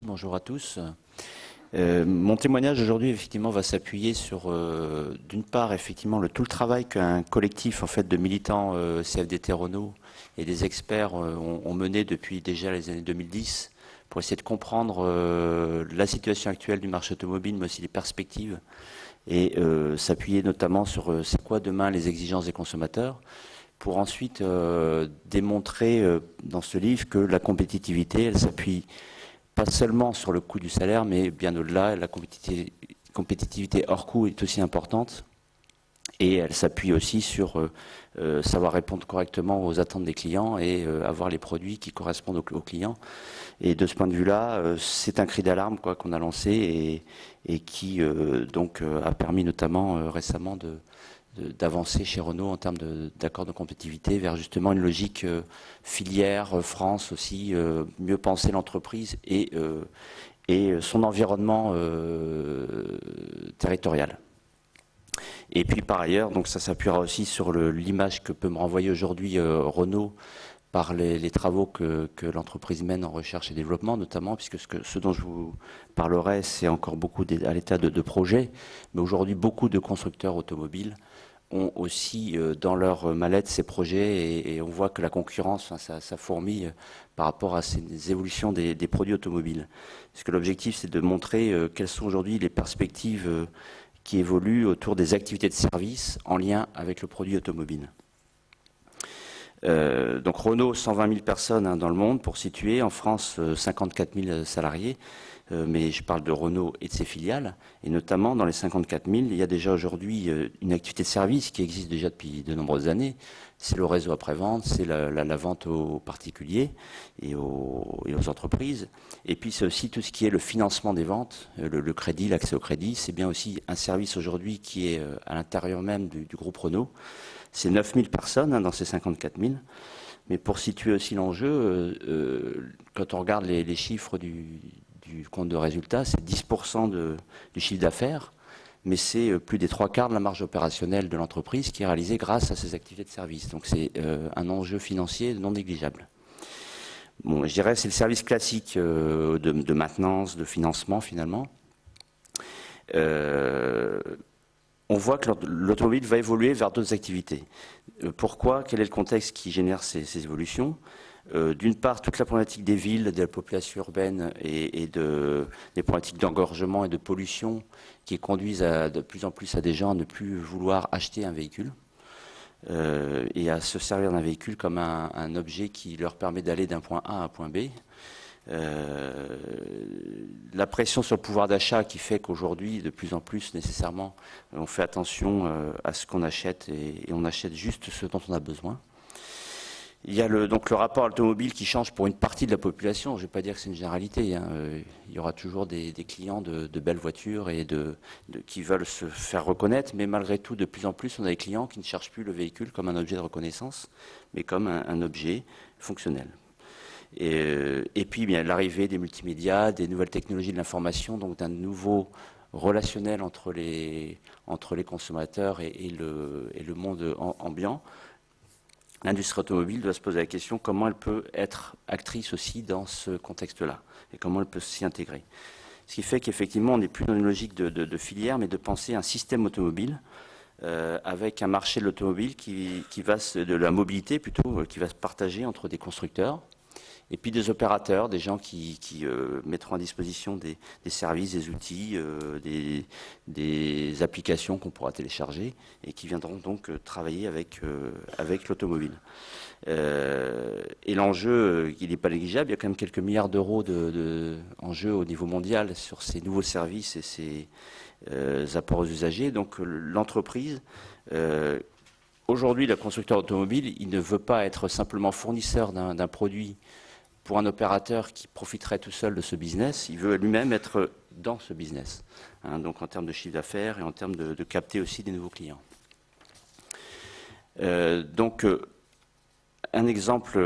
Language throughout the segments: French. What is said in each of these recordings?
Bonjour à tous. Mon témoignage aujourd'hui effectivement va s'appuyer sur d'une part effectivement tout le travail qu'un collectif en fait de militants CFDT Renault et des experts ont mené depuis déjà les années 2010 pour essayer de comprendre la situation actuelle du marché automobile mais aussi les perspectives et s'appuyer notamment sur c'est quoi demain les exigences des consommateurs pour ensuite démontrer dans ce livre que la compétitivité elle s'appuie pas seulement sur le coût du salaire, mais bien au-delà, la compétitivité hors coût est aussi importante et elle s'appuie aussi sur savoir répondre correctement aux attentes des clients et avoir les produits qui correspondent aux clients. Et de ce point de vue-là, c'est un cri d'alarme qu'on a lancé et qui donc a permis notamment récemment d'avancer chez Renault en termes d'accords de compétitivité vers justement une logique filière, France aussi, mieux penser l'entreprise et son environnement territorial. Et puis par ailleurs, donc ça s'appuiera aussi sur l'image que peut me renvoyer aujourd'hui Renault par les travaux que l'entreprise mène en recherche et développement, notamment, puisque ce dont je vous parlerai, c'est encore beaucoup à l'état de projet, mais aujourd'hui beaucoup de constructeurs automobiles ont aussi dans leur mallette ces projets et on voit que la concurrence, ça fourmille par rapport à ces évolutions des produits automobiles. Parce que l'objectif, c'est de montrer quelles sont aujourd'hui les perspectives qui évoluent autour des activités de service en lien avec le produit automobile. Donc Renault, 120 000 personnes dans le monde pour situer, en France 54 000 salariés, mais je parle de Renault et de ses filiales, et notamment dans les 54 000, il y a déjà aujourd'hui une activité de service qui existe déjà depuis de nombreuses années, c'est le réseau après-vente, c'est la vente aux particuliers et aux entreprises, et puis c'est aussi tout ce qui est le financement des ventes, le crédit, l'accès au crédit, c'est bien aussi un service aujourd'hui qui est à l'intérieur même du groupe Renault. C'est 9 000 personnes dans ces 54 000. Mais pour situer aussi l'enjeu, quand on regarde les chiffres du compte de résultat, c'est 10% du chiffre d'affaires, mais c'est plus des 3/4 de la marge opérationnelle de l'entreprise qui est réalisée grâce à ces activités de service. Donc c'est un enjeu financier non négligeable. Bon, je dirais que c'est le service classique de maintenance, de financement finalement. On voit que l'automobile va évoluer vers d'autres activités. Pourquoi? Quel est le contexte qui génère ces évolutions? D'une part, toute la problématique des villes, de la population urbaine et des problématiques d'engorgement et de pollution qui conduisent de plus en plus à des gens à ne plus vouloir acheter un véhicule et à se servir d'un véhicule comme un objet qui leur permet d'aller d'un point A à un point B. La pression sur le pouvoir d'achat qui fait qu'aujourd'hui, de plus en plus, nécessairement, on fait attention à ce qu'on achète et on achète juste ce dont on a besoin. Il y a donc le rapport à l'automobile qui change pour une partie de la population. Je ne vais pas dire que c'est une généralité. Il y aura toujours des clients de belles voitures et qui veulent se faire reconnaître, mais malgré tout, de plus en plus, on a des clients qui ne cherchent plus le véhicule comme un objet de reconnaissance, mais comme un objet fonctionnel. Et puis bien l'arrivée des multimédias, des nouvelles technologies de l'information, donc d'un nouveau relationnel entre les consommateurs et le monde ambiant. L'industrie automobile doit se poser la question comment elle peut être actrice aussi dans ce contexte-là et comment elle peut s'y intégrer. Ce qui fait qu'effectivement on n'est plus dans une logique de filière, mais de penser un système automobile avec un marché de l'automobile de la mobilité plutôt, qui va se partager entre des constructeurs et puis des opérateurs, des gens qui mettront à disposition des services, des outils, des applications qu'on pourra télécharger et qui viendront donc travailler avec l'automobile. Et l'enjeu, il n'est pas négligeable, il y a quand même quelques milliards d'euros en jeu au niveau mondial sur ces nouveaux services et ces apports aux usagers. Donc l'entreprise... Aujourd'hui, le constructeur automobile, il ne veut pas être simplement fournisseur d'un produit pour un opérateur qui profiterait tout seul de ce business, il veut lui-même être dans ce business, donc en termes de chiffre d'affaires et en termes de capter aussi des nouveaux clients. Donc un exemple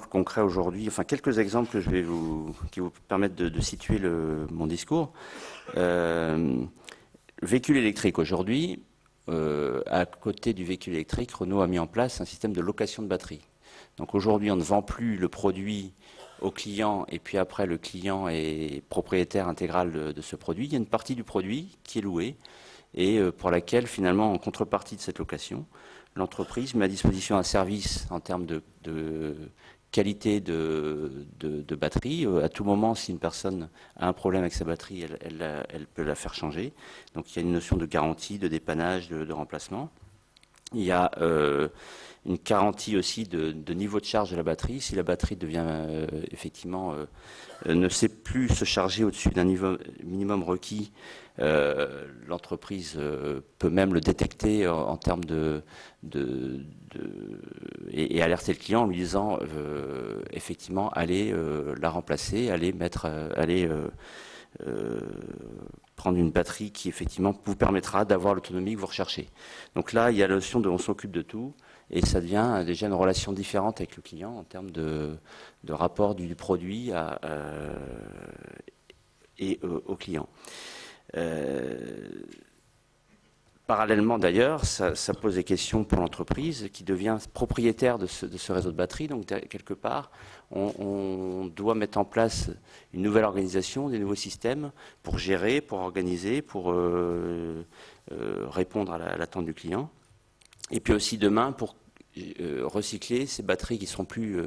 concret aujourd'hui, enfin quelques exemples que qui vous permettent de situer mon discours. Véhicule électrique aujourd'hui, à côté du véhicule électrique, Renault a mis en place un système de location de batterie. Donc aujourd'hui, on ne vend plus le produit au client, et puis après le client est propriétaire intégral de ce produit, il y a une partie du produit qui est louée et pour laquelle finalement en contrepartie de cette location, l'entreprise met à disposition un service en termes de qualité de batterie. À tout moment, si une personne a un problème avec sa batterie, elle peut la faire changer. Donc il y a une notion de garantie, de dépannage, de remplacement. Il y a une garantie aussi de niveau de charge de la batterie. Si la batterie devient effectivement ne sait plus se charger au-dessus d'un niveau minimum requis, l'entreprise peut même le détecter en termes et alerter le client en lui disant effectivement allez la remplacer, allez prendre une batterie qui effectivement vous permettra d'avoir l'autonomie que vous recherchez. Donc là, il y a la notion de on s'occupe de tout et ça devient déjà une relation différente avec le client en termes de rapport du produit et au client. Parallèlement d'ailleurs, ça pose des questions pour l'entreprise qui devient propriétaire de ce réseau de batterie. Donc quelque part, on doit mettre en place une nouvelle organisation, des nouveaux systèmes pour gérer, pour organiser, pour répondre à l'attente du client. Et puis aussi demain pour recycler ces batteries qui seront plus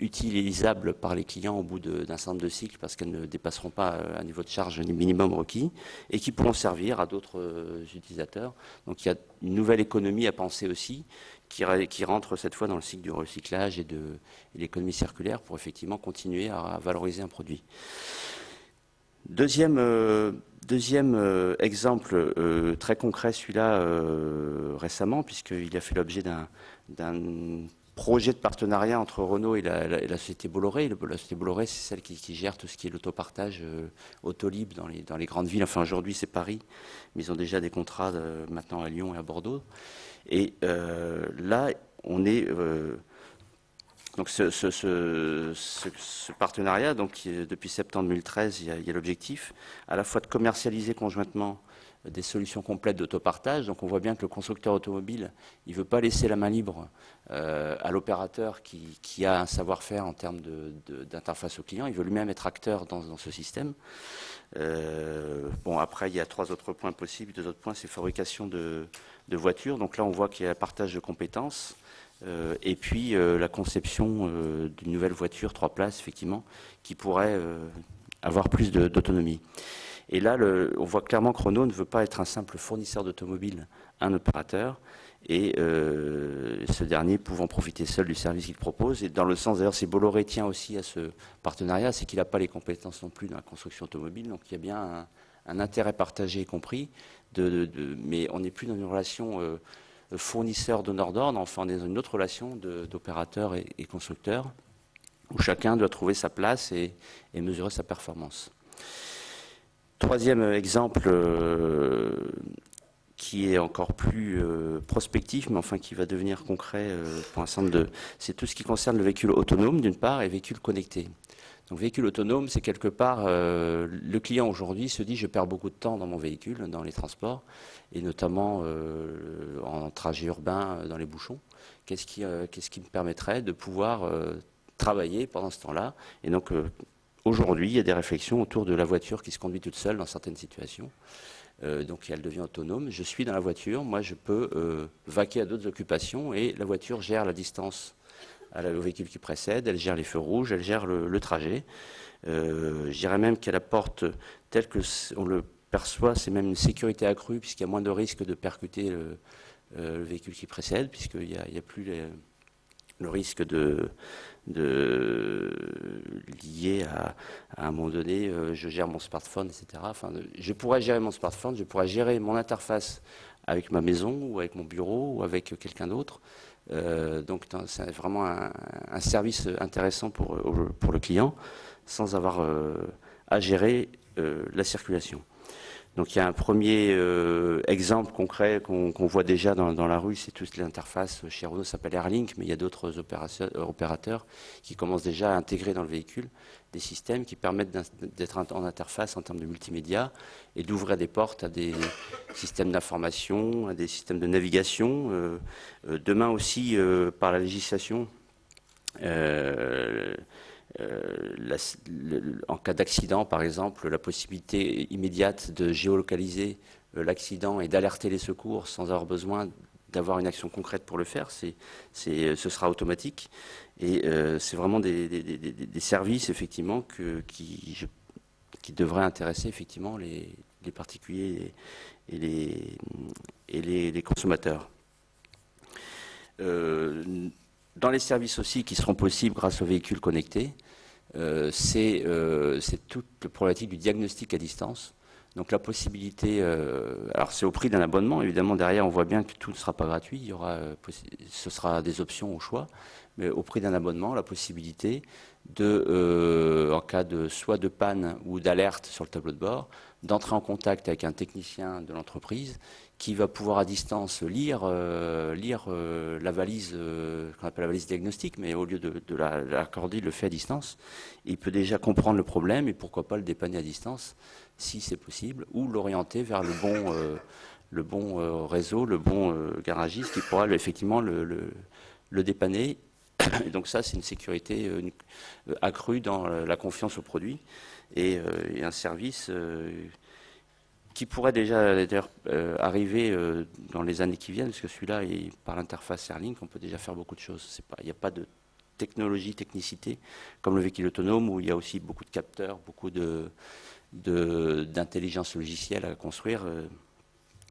utilisables par les clients au bout d'un certain nombre de cycles parce qu'elles ne dépasseront pas un niveau de charge minimum requis et qui pourront servir à d'autres utilisateurs. Donc il y a une nouvelle économie à penser aussi qui rentre cette fois dans le cycle du recyclage et l'économie circulaire pour effectivement continuer à valoriser un produit. Deuxième exemple très concret, celui-là récemment, puisqu'il a fait l'objet d'un projet de partenariat entre Renault et la société Bolloré. La société Bolloré, c'est celle qui gère tout ce qui est l'autopartage Autolib dans les grandes villes. Enfin, aujourd'hui, c'est Paris, mais ils ont déjà des contrats maintenant à Lyon et à Bordeaux. Et là, on est... donc ce partenariat, donc, depuis septembre 2013, il y a l'objectif à la fois de commercialiser conjointement des solutions complètes d'autopartage. Donc on voit bien que le constructeur automobile, il ne veut pas laisser la main libre à l'opérateur qui a un savoir-faire en termes d'interface au client. Il veut lui-même être acteur dans ce système. Bon, après, il y a 3 autres points possibles. 2 autres points, c'est fabrication de voitures. Donc là, on voit qu'il y a un partage de compétences. Et puis la conception d'une nouvelle voiture 3 places, effectivement, qui pourrait avoir plus d'autonomie. Et là, on voit clairement que Renault ne veut pas être un simple fournisseur d'automobiles, un opérateur, et ce dernier pouvant profiter seul du service qu'il propose. Et dans le sens, d'ailleurs, c'est Bolloré tient aussi à ce partenariat, c'est qu'il n'a pas les compétences non plus dans la construction automobile, donc il y a bien un intérêt partagé compris, mais on n'est plus dans une relation fournisseur donneur d'ordre, enfin on est dans une autre relation d'opérateur et constructeur, où chacun doit trouver sa place et mesurer sa performance. Troisième exemple qui est encore plus prospectif, mais enfin qui va devenir concret pour un certain nombre c'est tout ce qui concerne le véhicule autonome d'une part et véhicule connecté. Donc véhicule autonome, c'est quelque part, le client aujourd'hui se dit je perds beaucoup de temps dans mon véhicule, dans les transports, et notamment en trajet urbain, dans les bouchons. Qu'est-ce qui me permettrait de pouvoir travailler pendant ce temps-là? Et donc aujourd'hui, il y a des réflexions autour de la voiture qui se conduit toute seule dans certaines situations. Donc elle devient autonome. Je suis dans la voiture, moi je peux vaquer à d'autres occupations et la voiture gère la distance au véhicule qui précède, elle gère les feux rouges, elle gère le trajet. Je dirais même qu'elle apporte, tel qu'on le perçoit, c'est même une sécurité accrue puisqu'il y a moins de risques de percuter le véhicule qui précède, puisqu'il n'y a plus le risque lié à un moment donné, je gère mon smartphone, etc. Enfin, je pourrais gérer mon smartphone, je pourrais gérer mon interface avec ma maison ou avec mon bureau ou avec quelqu'un d'autre. Donc c'est vraiment un service intéressant pour le client sans avoir à gérer la circulation. Donc il y a un premier exemple concret qu'on voit déjà dans la rue, c'est toute l'interface chez Renault, ça s'appelle Airlink, mais il y a d'autres opérateurs qui commencent déjà à intégrer dans le véhicule des systèmes qui permettent d'être en interface en termes de multimédia et d'ouvrir des portes à des systèmes d'information, à des systèmes de navigation. Demain aussi, par la législation, en cas d'accident, par exemple, la possibilité immédiate de géolocaliser l'accident et d'alerter les secours sans avoir besoin d'avoir une action concrète pour le faire, ce sera automatique. Et c'est vraiment des services, effectivement, qui devraient intéresser, effectivement, les particuliers et les consommateurs. Dans les services aussi qui seront possibles grâce aux véhicules connectés, c'est toute la problématique du diagnostic à distance. Donc la possibilité, alors c'est au prix d'un abonnement, évidemment derrière on voit bien que tout ne sera pas gratuit, ce sera des options au choix, mais au prix d'un abonnement, la possibilité en cas soit de panne ou d'alerte sur le tableau de bord, d'entrer en contact avec un technicien de l'entreprise qui va pouvoir à distance lire la valise, qu'on appelle la valise diagnostique, mais au lieu de l'accorder, il le fait à distance. Il peut déjà comprendre le problème et pourquoi pas le dépanner à distance, si c'est possible, ou l'orienter vers le bon réseau, le bon garagiste qui pourra effectivement le dépanner. Et donc ça, c'est une sécurité accrue dans la confiance au produit et un service qui pourrait déjà arriver dans les années qui viennent, parce que celui-là, par l'interface Airlink, on peut déjà faire beaucoup de choses. Il n'y a pas de technicité, comme le véhicule autonome, où il y a aussi beaucoup de capteurs, beaucoup d'intelligence logicielle à construire.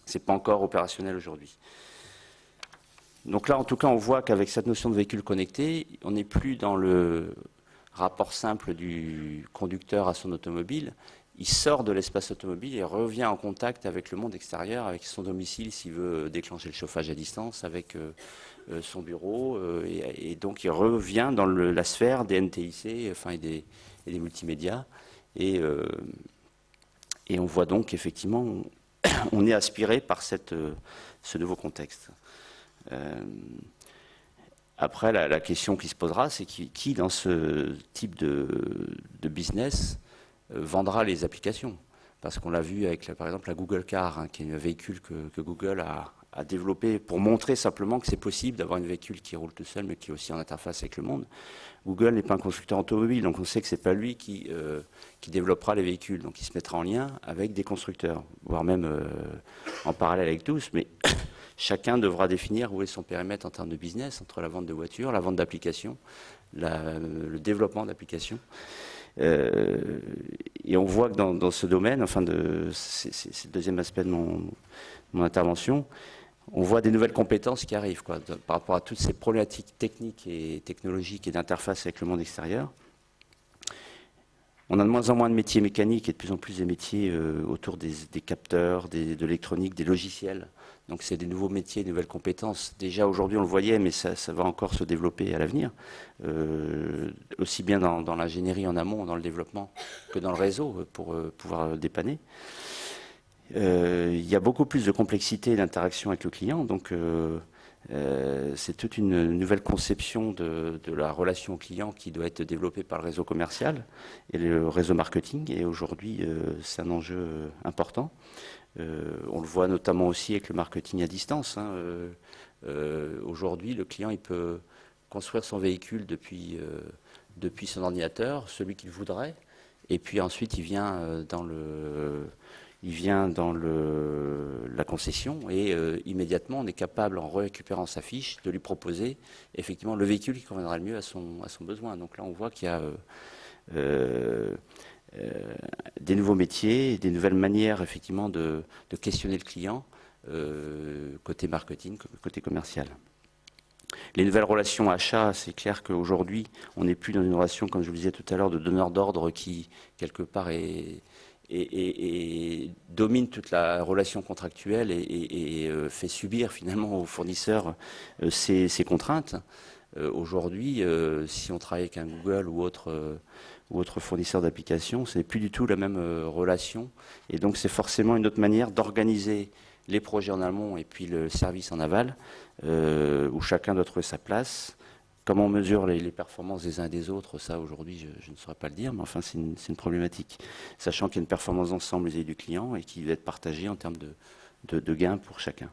C'est pas encore opérationnel aujourd'hui. Donc là, en tout cas, on voit qu'avec cette notion de véhicule connecté, on n'est plus dans le rapport simple du conducteur à son automobile. Il sort de l'espace automobile et revient en contact avec le monde extérieur, avec son domicile s'il veut déclencher le chauffage à distance, avec son bureau. Et donc il revient dans la sphère des NTIC et des multimédias. Et on voit donc effectivement, on est aspiré par ce nouveau contexte. Après, la question qui se posera, c'est qui dans ce type de business vendra les applications. Parce qu'on l'a vu avec, par exemple, la Google Car, qui est un véhicule que Google a développé pour montrer simplement que c'est possible d'avoir un véhicule qui roule tout seul, mais qui est aussi en interface avec le monde. Google n'est pas un constructeur automobile, donc on sait que c'est pas lui qui développera les véhicules. Donc il se mettra en lien avec des constructeurs, voire même en parallèle avec tous, mais chacun devra définir où est son périmètre en termes de business, entre la vente de voitures, la vente d'applications, le développement d'applications. Et on voit que dans ce domaine, c'est le deuxième aspect de mon intervention, on voit des nouvelles compétences qui arrivent par rapport à toutes ces problématiques techniques et technologiques et d'interface avec le monde extérieur. On a de moins en moins de métiers mécaniques et de plus en plus des métiers autour des capteurs, de l'électronique, des logiciels. Donc c'est des nouveaux métiers, de nouvelles compétences. Déjà aujourd'hui on le voyait, mais ça va encore se développer à l'avenir. Aussi bien dans l'ingénierie en amont, dans le développement, que dans le réseau pour pouvoir dépanner. Il y a beaucoup plus de complexité et d'interaction avec le client, donc c'est toute une nouvelle conception de la relation au client qui doit être développée par le réseau commercial et le réseau marketing. Et aujourd'hui, c'est un enjeu important. On le voit notamment aussi avec le marketing à distance. Aujourd'hui, le client il peut construire son véhicule depuis son ordinateur, celui qu'il voudrait, et puis ensuite il vient dans la concession et immédiatement on est capable, en récupérant sa fiche, de lui proposer effectivement le véhicule qui conviendra le mieux à son besoin. Donc là on voit qu'il y a des nouveaux métiers, des nouvelles manières effectivement de questionner le client côté marketing, côté commercial. Les nouvelles relations achats, c'est clair qu'aujourd'hui on n'est plus dans une relation, comme je vous le disais tout à l'heure, de donneur d'ordre qui quelque part et domine toute la relation contractuelle et fait subir finalement aux fournisseurs ces contraintes. Aujourd'hui, si on travaille avec un Google ou autre fournisseur d'applications, ce n'est plus du tout la même relation. Et donc c'est forcément une autre manière d'organiser les projets en amont et puis le service en aval, où chacun doit trouver sa place. Comment on mesure les performances des uns et des autres, ça aujourd'hui je ne saurais pas le dire, mais enfin c'est une problématique. Sachant qu'il y a une performance d'ensemble vis-à-vis du client et qui doit être partagée en termes de gains pour chacun.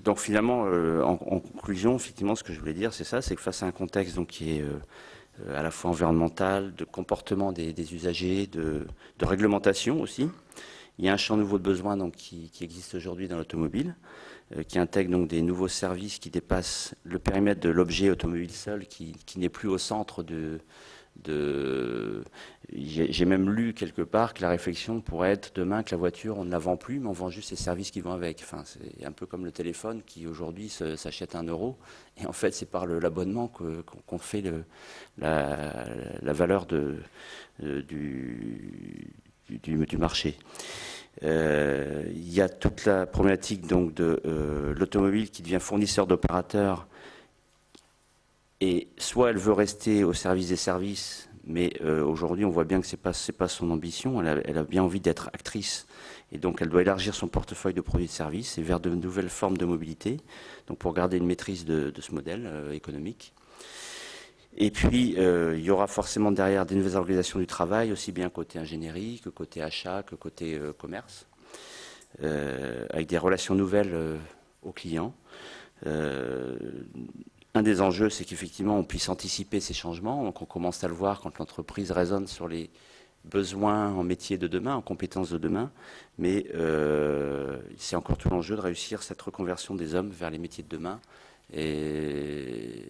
Donc finalement, en conclusion, effectivement, ce que je voulais dire, c'est ça, c'est que face à un contexte donc, qui est à la fois environnemental, de comportement des usagers, de réglementation aussi, il y a un champ nouveau de besoins donc, qui existe aujourd'hui dans l'automobile, qui intègre donc des nouveaux services qui dépassent le périmètre de l'objet automobile seul, qui n'est plus au centre J'ai même lu quelque part que la réflexion pourrait être demain que la voiture, on ne la vend plus, mais on vend juste les services qui vont avec. Enfin, c'est un peu comme le téléphone qui aujourd'hui s'achète 1 euro. Et en fait, c'est par l'abonnement qu'on fait la valeur du marché. Il y a toute la problématique donc, de l'automobile qui devient fournisseur d'opérateurs. Et soit elle veut rester au service des services, mais aujourd'hui on voit bien que c'est pas son ambition. Elle a bien envie d'être actrice, et donc elle doit élargir son portefeuille de produits et de services et vers de nouvelles formes de mobilité. Donc pour garder une maîtrise de ce modèle économique. Et puis il y aura forcément derrière des nouvelles organisations du travail, aussi bien côté ingénierie que côté achat, que côté commerce, avec des relations nouvelles aux clients. Un des enjeux, c'est qu'effectivement, on puisse anticiper ces changements. Donc, on commence à le voir quand l'entreprise raisonne sur les besoins en métier de demain, en compétences de demain. Mais c'est encore tout l'enjeu de réussir cette reconversion des hommes vers les métiers de demain. Et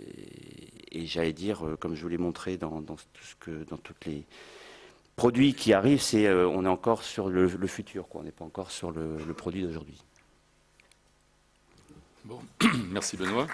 j'allais dire, comme je vous l'ai montré dans tous les produits qui arrivent, on est encore sur le futur, quoi. On n'est pas encore sur le produit d'aujourd'hui. Bon, merci Benoît.